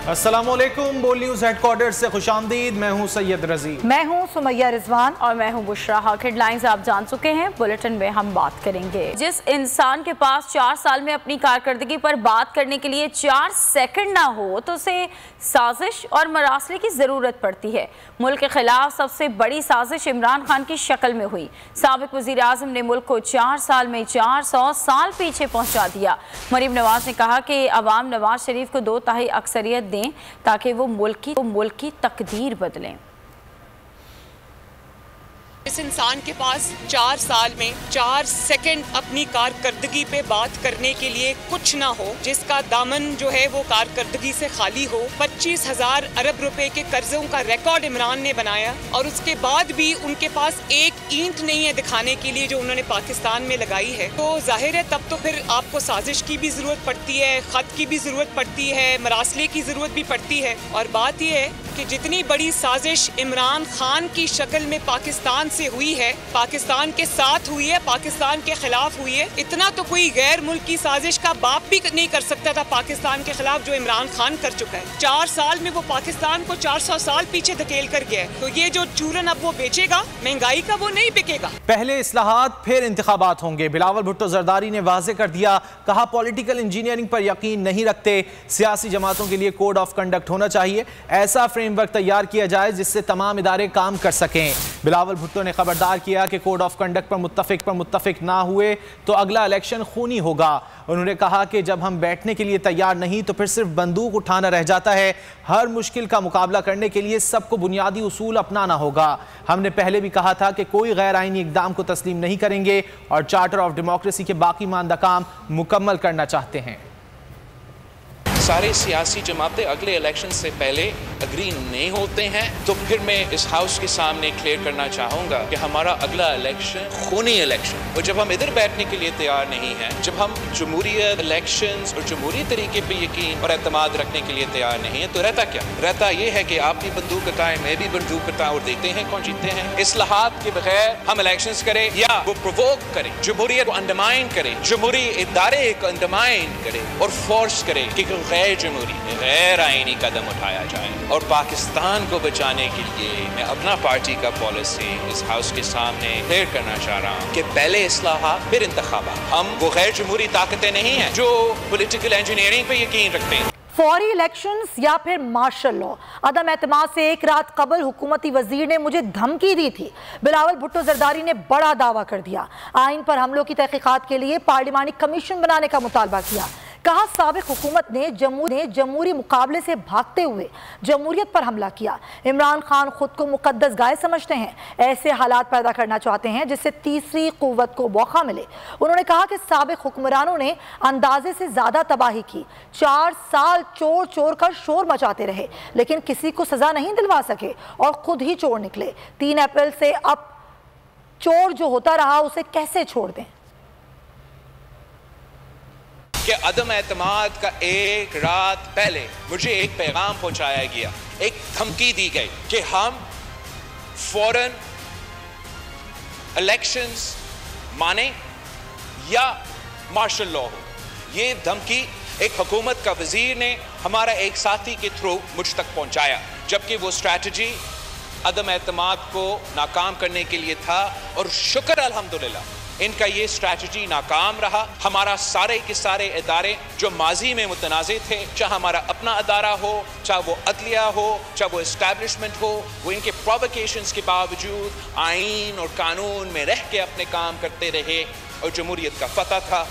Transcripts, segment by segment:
अस्सलामुअलैकुम, बोल news headquarter से खुशामदीद। मैं हूं सैयद रजी। मैं हूं सुमैया रिजवान और मैं हूं बुशरा। हेडलाइंस आप जान चुके हैं, बुलेटिन में हम बात करेंगे। जिस इंसान के पास 4 साल में अपनी कारकर्दगी पर बात करने के लिए 4 सेकंड ना हो तो उसे साजिश और मरासले की जरूरत पड़ती है। मुल्क के खिलाफ सबसे बड़ी साजिश इमरान खान की शक्ल में हुई। साबिक वजीर आजम ने मुल्क को 4 साल में 400 साल पीछे पहुंचा दिया। मरीम नवाज ने कहा कि अवाम नवाज शरीफ को 2/3 अक्सरियत दें ताकि वो मुल्क की तकदीर बदलें। इस इंसान के पास 4 साल में 4 सेकंड अपनी कारकर्दगी पे बात करने के लिए कुछ ना हो, जिसका दामन जो है वो कारकर्दगी से खाली हो। 25,000 अरब रुपए के कर्जों का रिकॉर्ड इमरान ने बनाया और उसके बाद भी उनके पास एक ईंट नहीं है दिखाने के लिए जो उन्होंने पाकिस्तान में लगाई है। तो जाहिर है तब तो फिर आपको साजिश की भी जरूरत पड़ती है, खत की भी जरूरत पड़ती है, मरासले की जरूरत भी पड़ती है। और बात यह है कि जितनी बड़ी साजिश इमरान खान की शक्ल में पाकिस्तान से हुई है, पाकिस्तान के साथ हुई है, पाकिस्तान के खिलाफ हुई है, इतना तो कोई गैर मुल्क की साजिश का बाप भी नहीं कर सकता था पाकिस्तान के खिलाफ जो इमरान खान कर चुका है। 4 साल में वो पाकिस्तान को 400 साल पीछे धकेल कर गया है। तो ये जो चूरन अब वो बेचेगा महंगाई का, वो नहीं बिकेगा। पहले इस्लाहात फिर इंतखाबात होंगे। बिलावल भुट्टो जरदारी ने वाज़े कर दिया, कहा पॉलिटिकल इंजीनियरिंग पर यकीन नहीं रखते, सियासी जमातों के लिए कोड ऑफ कंडक्ट होना चाहिए, ऐसा फ्रेमवर्क तैयार किया जाए जिससे तमाम इदारे काम कर सकें। बिलावल भुट्टो ने खबरदार किया कि कोड ऑफ कंडक्ट पर मुत्तफिक ना हुए तो अगला इलेक्शन खूनी होगा। उन्होंने कहा कि जब हम बैठने के लिए तैयार नहीं तो फिर सिर्फ बंदूक उठाना रह जाता है। हर मुश्किल का मुकाबला करने के लिए सबको बुनियादी उसूल अपनाना होगा। हमने पहले भी कहा था कि कोई गैर आईनी इक़दाम को तस्लीम नहीं करेंगे और चार्टर ऑफ डेमोक्रेसी के बाकी मानदा काम मुकम्मल करना चाहते हैं। सारे सियासी जमातें अगले इलेक्शन से पहले अग्री नहीं होते हैं तो फिर मैं इस हाउस के सामने क्लियर करना चाहूँगा कि हमारा अगला इलेक्शन खूनी इलेक्शन। और जब हम इधर बैठने के लिए तैयार नहीं हैं, जब हम जमहूरियत, इलेक्शंस और जमहूरी तरीके पे यकीन और एतमाद रखने के लिए तैयार नहीं है तो रहता क्या? रहता ये है कि आप भी बंदूक उठाएं, मैं भी बंदूक उठाऊं और देखते हैं कौन जीतते हैं। इस्लाहात के बगैर हम इलेक्शंस करें या वो प्रोवोक करें, जमहूरियत को अंडरमाइन करें, जमहूरी इदारे को अंडरमाइन करें और फोर्स करें कि गैर जमहूरी, गैर आईनी कदम उठाया जाए। और पाकिस्तान को बचाने के लिए मैं अपना पार्टी का पॉलिसी इस हाउस के सामने क्लियर करना चाह रहा हूँ कि पहले इस्लाहात फिर इंतखाबात। हम वो गैर जमहूरी ताकतें नहीं हैं जो पॉलिटिकल इंजीनियरिंग पे यकीन रखते हैं। फौरी इलेक्शंस या फिर मार्शल लॉ। अदम एतमाद से एक रात कबल हुकूमती वजीर ने मुझे धमकी दी थी। बिलावल भुट्टो जरदारी ने बड़ा दावा कर दिया, आइन पर हमलों की तहकीकात के लिए पार्लिमानी कमीशन बनाने का मुतालबा किया। कहा साबिक हुकूमत ने जमहूरी मुकाबले से भागते हुए जमहूरियत पर हमला किया। इमरान खान खुद को मुकद्दस गाय समझते हैं, ऐसे हालात पैदा करना चाहते हैं जिससे तीसरी कुव्वत को मौका मिले। उन्होंने कहा कि साबिक हुक्मरानों ने अंदाजे से ज्यादा तबाही की। 4 साल चोर चोर कर शोर मचाते रहे लेकिन किसी को सजा नहीं दिलवा सके और खुद ही चोर निकले। 3 अप्रैल से अब चोर जो होता रहा उसे कैसे छोड़ दें? कि अदम एतमाद का एक रात पहले मुझे एक पैगाम पहुंचाया गया, एक धमकी दी गई कि हम फौरन इलेक्शंस माने या मार्शल लॉ हो। ये धमकी एक हुकूमत का वजीर ने हमारा एक साथी के थ्रू मुझ तक पहुंचाया, जबकि वो स्ट्रैटेजी अदम एतमाद को नाकाम करने के लिए था। और शुक्र अल्हम्दुलिल्लाह इनका ये स्ट्रैटेजी नाकाम रहा। हमारा सारे के सारे इदारे जो माजी में मुतनाज़े थे, चाहे हमारा अपना अदारा हो, चाहे वो अदलिया हो, चाहे वो इस्टेब्लिशमेंट हो, वो इनके प्रोवोकेशंस के बावजूद आइन और कानून में रह के अपने काम करते रहे और जमहूरियत का फतह था।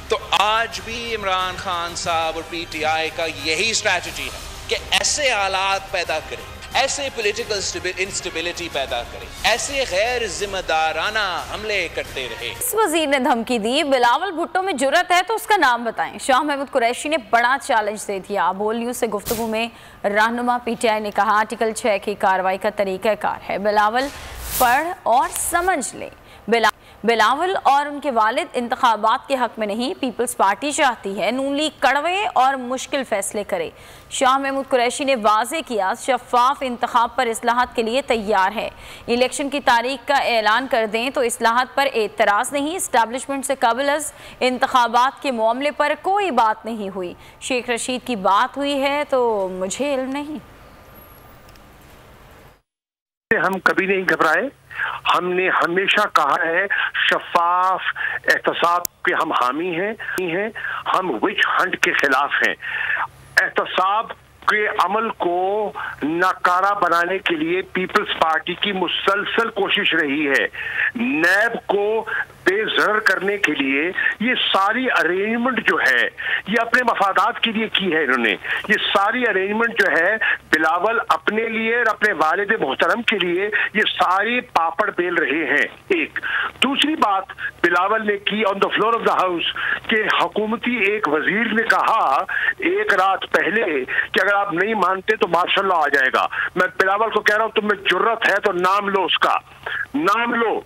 तो आज भी इमरान खान साहब और PTI का यही स्ट्रैटेजी है कि ऐसे हालात पैदा करें, ऐसे पॉलिटिकल इंस्टेबिलिटी पैदा करें, ऐसे गैर जिम्मेदाराना हमले करते रहे। इस वजीर ने धमकी दी। बिलावल भुट्टो में जुर्रत है तो उसका नाम बताएं। शाह महमूद कुरैशी ने बड़ा चैलेंज दे दिया। बोल न्यूज से गुफ्तगू में रहनुमा PTI ने कहा आर्टिकल 6 की कार्रवाई का तरीकाकार है, बिलावल पढ़ और समझ ले। बिलावल और उनके वालिद इंतखाबात के हक में नहीं, पीपल्स पार्टी चाहती है नून लीग कड़वे और मुश्किल फैसले करे। शाह महमूद कुरैशी ने वाज़े किया शफाफ इंतखाब पर इस्लाहात के लिए तैयार है। इलेक्शन की तारीख का ऐलान कर दें तो इस्लाहात पर एतराज़ नहीं। इस्टेब्लिशमेंट से कबल अज़ इंतखाबात के मामले पर कोई बात नहीं हुई। शेख रशीद की बात हुई है तो मुझे इल्म नहीं। हम कभी नहीं घबराए। हमने हमेशा कहा है शफाफ एहतसाब के हम हामी हैं। हम विच हंट के खिलाफ हैं। एहतसाब के अमल को नाकारा बनाने के लिए पीपल्स पार्टी की मुसलसल कोशिश रही है। नैब को बेज़र करने के लिए ये सारी अरेंजमेंट जो है ये अपने मफादात के लिए की है इन्होंने। ये सारी अरेंजमेंट जो है बिलावल अपने लिए और अपने वालिद मोहतरम के लिए ये सारी पापड़ बेल रहे हैं। एक दूसरी बात बिलावल ने की on the floor of the house के हुकूमती एक वजीर ने कहा एक रात पहले कि अगर आप नहीं मानते तो मार्शल लॉ आ जाएगा। मैं बिलावल को कह रहा हूं तुम्हें जुर्रत है तो नाम लो, उसका नाम लो।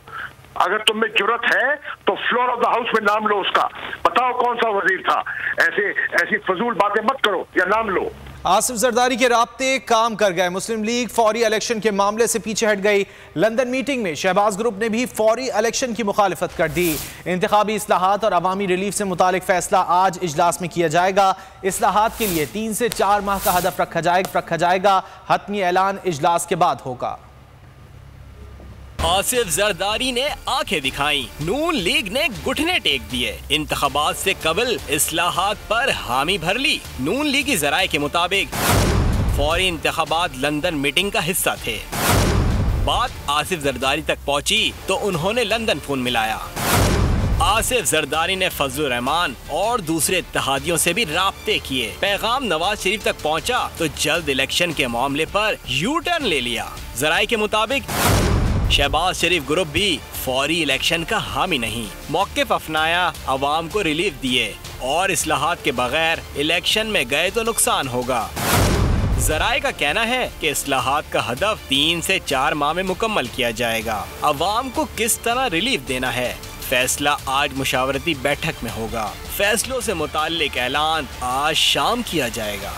अगर तुम्हें जरूरत है तो फ्लोर ऑफ द हाउस में नाम लो उसका, बताओ कौन सा वजीर था। ऐसी फजूल बातें मत करो या नाम लो। आसिफ जरदारी के राब्ते काम कर गए। मुस्लिम लीग फौरी इलेक्शन के मामले से पीछे हट गई। लंदन मीटिंग में शहबाज ग्रुप ने भी फौरी इलेक्शन की मुखालिफत कर दी। इंतखाबी इस्लाहात और अवामी रिलीफ से मुतालिक फैसला आज इजलास में किया जाएगा। इस्लाहात के लिए 3 से 4 माह का हदफ रखा जाएगा। हतमी ऐलान इजलास के बाद होगा। आसिफ जरदारी ने आंखें दिखाई, नून लीग ने घुटने टेक दिए। इंतखाबात से कबल इस्लाहात पर हामी भर ली। नून लीगी जराये के मुताबिक फौरी इंतखाबात लंदन मीटिंग का हिस्सा थे। बात आसिफ जरदारी तक पहुंची तो उन्होंने लंदन फोन मिलाया। आसिफ जरदारी ने फजलुर रहमान और दूसरे इत्तेहादियों से भी राब्ते किए। पैगाम नवाज शरीफ तक पहुंचा तो जल्द इलेक्शन के मामले पर यू टर्न ले लिया। जराये के मुताबिक शहबाज शरीफ ग्रुप भी फौरी इलेक्शन का हामी नहीं, मौक़िफ़ अपनाया, अवाम को रिलीफ दिए और इस्लाहात के बगैर इलेक्शन में गए तो नुकसान होगा। जराये का कहना है कि इस्लाहात का हदफ 3 से 4 माह में मुकम्मल किया जाएगा। अवाम को किस तरह रिलीफ देना है, फैसला आज मुशावरती बैठक में होगा। फैसलों से मुताल्लिक ऐलान आज शाम किया जाएगा।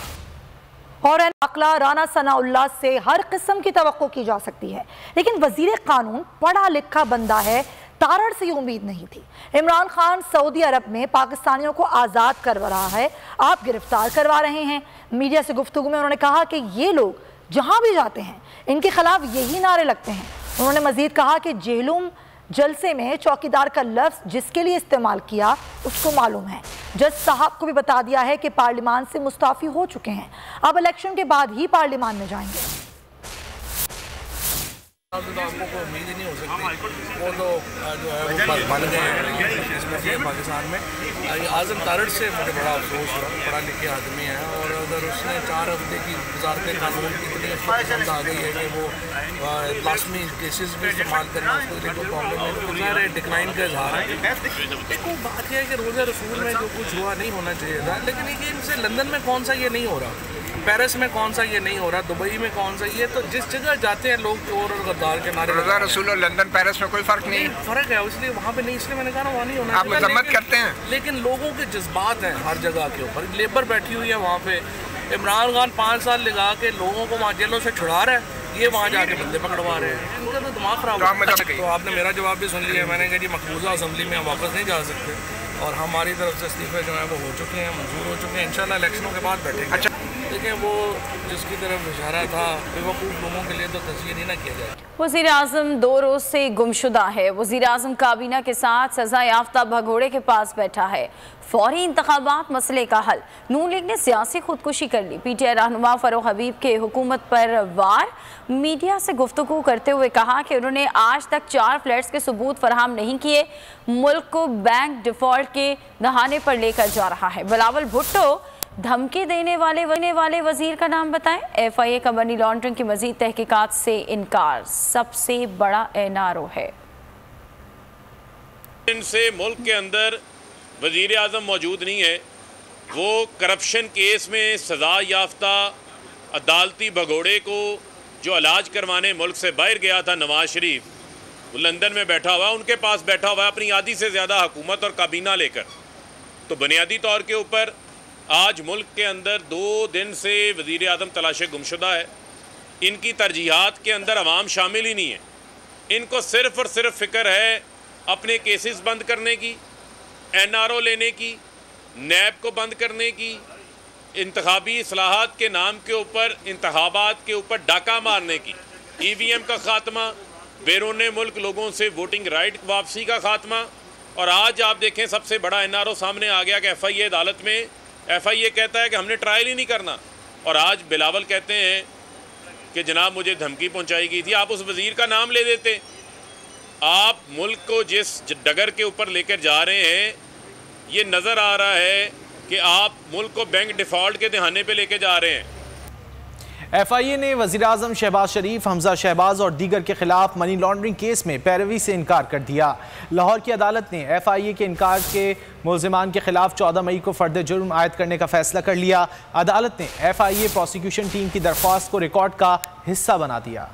और अकला राना सनाउल्लाह से हर किस्म की तवक्को की जा सकती है, लेकिन वजीर कानून पढ़ा लिखा बंदा है, तारड़ से ये उम्मीद नहीं थी। इमरान खान सऊदी अरब में पाकिस्तानियों को आज़ाद करवा रहा है, आप गिरफ्तार करवा रहे हैं। मीडिया से गुफ्तगू में उन्होंने कहा कि ये लोग जहाँ भी जाते हैं इनके खिलाफ यही नारे लगते हैं। उन्होंने मजीद कहा कि जेलूम जलसे में चौकीदार का लफ्ज़ जिसके लिए इस्तेमाल किया उसको मालूम है। जज साहब को भी बता दिया है कि पार्लियामान से मुस्ताफ़ी हो चुके हैं, अब इलेक्शन के बाद ही पार्लियामान में जाएंगे। आपको कोई उम्मीद ही नहीं हो सकती। वो तो जो है वो बन गए हैं पाकिस्तान में। आज़म तारड़ से मुझे बड़ा अफसोस हुआ, पढ़ा लिखे आदमी है और अगर उसने 4 हफ्ते की वज़ारत कानून की इतनी पसंद आ गई है कि वो लाजमी केसेस भी इस्तेमाल करना उसको लिए कोई प्रॉब्लम नहीं, तो सारे डिक्लाइन का इजहार है। देखो बात यह है कि रोज़ा रसूल में जो कुछ हुआ नहीं होना चाहिए था, लेकिन ये इनसे लंदन में कौन सा ये नहीं हो रहा, पेरिस में कौन सा ये नहीं हो रहा, दुबई में कौन सा ये, तो जिस जगह जाते हैं लोग चोर और गद्दार के नारे। रोज़ा रसूल और लंदन पेरिस में कोई फ़र्क नहीं है। फ़र्क है, इसलिए वहाँ पे नहीं, इसलिए मैंने कहा वहाँ नहीं होना। आप मजम्मत करते हैं, लेकिन लोगों के जज्बात हैं हर जगह के ऊपर। लेबर बैठी हुई है वहाँ पे, इमरान खान 5 साल लगा के लोगों को वहाँ जेलों से छुड़ा रहा है, ये वहाँ जाके बंदे पकड़वा रहे हैं। इनका तो दिमाग खराब है। तो आपने मेरा जवाब भी सुन लिया। मैंने कहा जी मकबूजा असम्बली में हम वापस नहीं जा सकते और हमारी तरफ से इस्तीफे जो है वो हो चुके हैं, मंजूर हो चुके हैं। इंशाल्लाह इलेक्शनों के बाद बैठेंगे। अच्छा देखिए, वो जिसकी तरफ इशारा था बेवकूफ़ लोगों के लिए तो तस्वीर ही ना किया जाए। वज़ीर आज़म 2 रोज़ से गुमशुदा है। वज़ीर आज़म काबीना के साथ सज़ा याफ्ता भगोड़े के पास बैठा है। फौरी इंतखाबात मसले का हल, नून लीग ने सियासी खुदकुशी कर ली। PTI रहनुमा फ़ारूक हबीब के हुकूमत पर वार, मीडिया से गुफ्तगू करते हुए कहा कि उन्होंने आज तक 4 फ्लैट्स के सबूत फराहम नहीं किए, मुल्क को बैंक डिफ़ॉल्ट के दहाने पर लेकर जा रहा है। बिलावल भुट्टो धमकी देने वाले वजीर का नाम बताएं। FIA का मनी लॉन्ड्रिंग की मजीद तहकीकात से इनकार सबसे बड़ा NRO है। इनसे मुल्क के अंदर वजीर आज़म मौजूद नहीं है, वो करप्शन केस में सज़ा याफ्ता अदालती भगोड़े को जो इलाज करवाने मुल्क से बाहर गया था नवाज शरीफ, वो लंदन में बैठा हुआ, उनके पास बैठा हुआ है अपनी आधी से ज़्यादा हुकूमत और काबीना लेकर। तो बुनियादी तौर के ऊपर आज मुल्क के अंदर 2 दिन से वज़ीर आज़म तलाशे गुमशुदा है। इनकी तरजीहात के अंदर अवाम शामिल ही नहीं है। इनको सिर्फ़ और सिर्फ फ़िक्र है अपने केसेस बंद करने की, NRO लेने की, नैब को बंद करने की, इंतखाबी इस्लाहात के नाम के ऊपर इंतखाबात के ऊपर डाका मारने की, EVM का ख़ात्मा, बैरून मुल्क लोगों से वोटिंग राइट वापसी का ख़ात्मा। और आज आप देखें सबसे बड़ा NRO सामने आ गया कि FIA अदालत में FIA कहता है कि हमने ट्रायल ही नहीं करना। और आज बिलावल कहते हैं कि जनाब मुझे धमकी पहुंचाई गई थी। आप उस वज़ीर का नाम ले देते। आप मुल्क को जिस डगर के ऊपर लेकर जा रहे हैं, ये नज़र आ रहा है कि आप मुल्क को बैंक डिफ़ॉल्ट के दहाने पे लेके जा रहे हैं। FIA ने वज़ीर-ए-आज़म शहबाज शरीफ, हमजा शहबाज और दीगर के खिलाफ मनी लॉन्ड्रिंग केस में पैरवी से इनकार कर दिया। लाहौर की अदालत ने FIA के इनकार के मुल्ज़िमान के खिलाफ 14 मई को फ़र्द जुर्म आयद करने का फैसला कर लिया। अदालत ने FIA प्रोसिक्यूशन टीम की दरख्वास्त को रिकॉर्ड का हिस्सा बना दिया।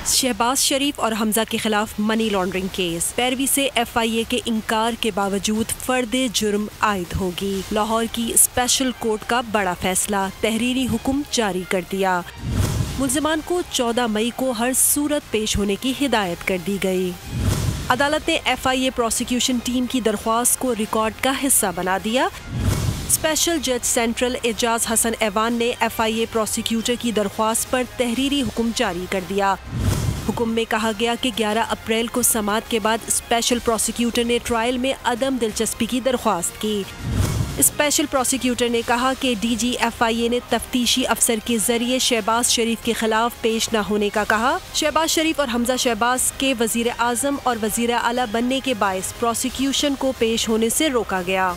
शहबाज शरीफ और हमजा के खिलाफ मनी लॉन्ड्रिंग केस, पैरवी से FIA के इनकार के बावजूद फर्द जुर्म आयद होगी। लाहौर की स्पेशल कोर्ट का बड़ा फैसला, तहरीरी हुक्म जारी कर दिया। मुल्ज़िमान को 14 मई को हर सूरत पेश होने की हिदायत कर दी गई। अदालत ने FIA प्रोसिक्यूशन टीम की दरख्वास्त को रिकॉर्ड का हिस्सा बना दिया। स्पेशल जज सेंट्रल एजाज हसन ऐवान ने FIA प्रोसिक्यूटर की दरख्वास्त पर तहरीरी हुक्म जारी कर दिया। हुक्म में कहा गया कि 11 अप्रैल को समाअत के बाद स्पेशल प्रोसिक्यूटर ने ट्रायल में अदम दिलचस्पी की दरख्वास्त की। स्पेशल प्रोसिक्यूटर ने कहा कि DG FIA ने तफ्तीशी अफसर के जरिए शहबाज शरीफ के खिलाफ पेश न होने का कहा। शहबाज शरीफ और हमजा शहबाज के वजीर आज़म और वजीर आला बनने के बायस प्रोसिक्यूशन को पेश होने से रोका गया।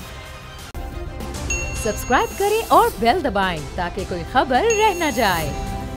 सब्सक्राइब करें और बेल दबाएं ताकि कोई खबर रह न जाए।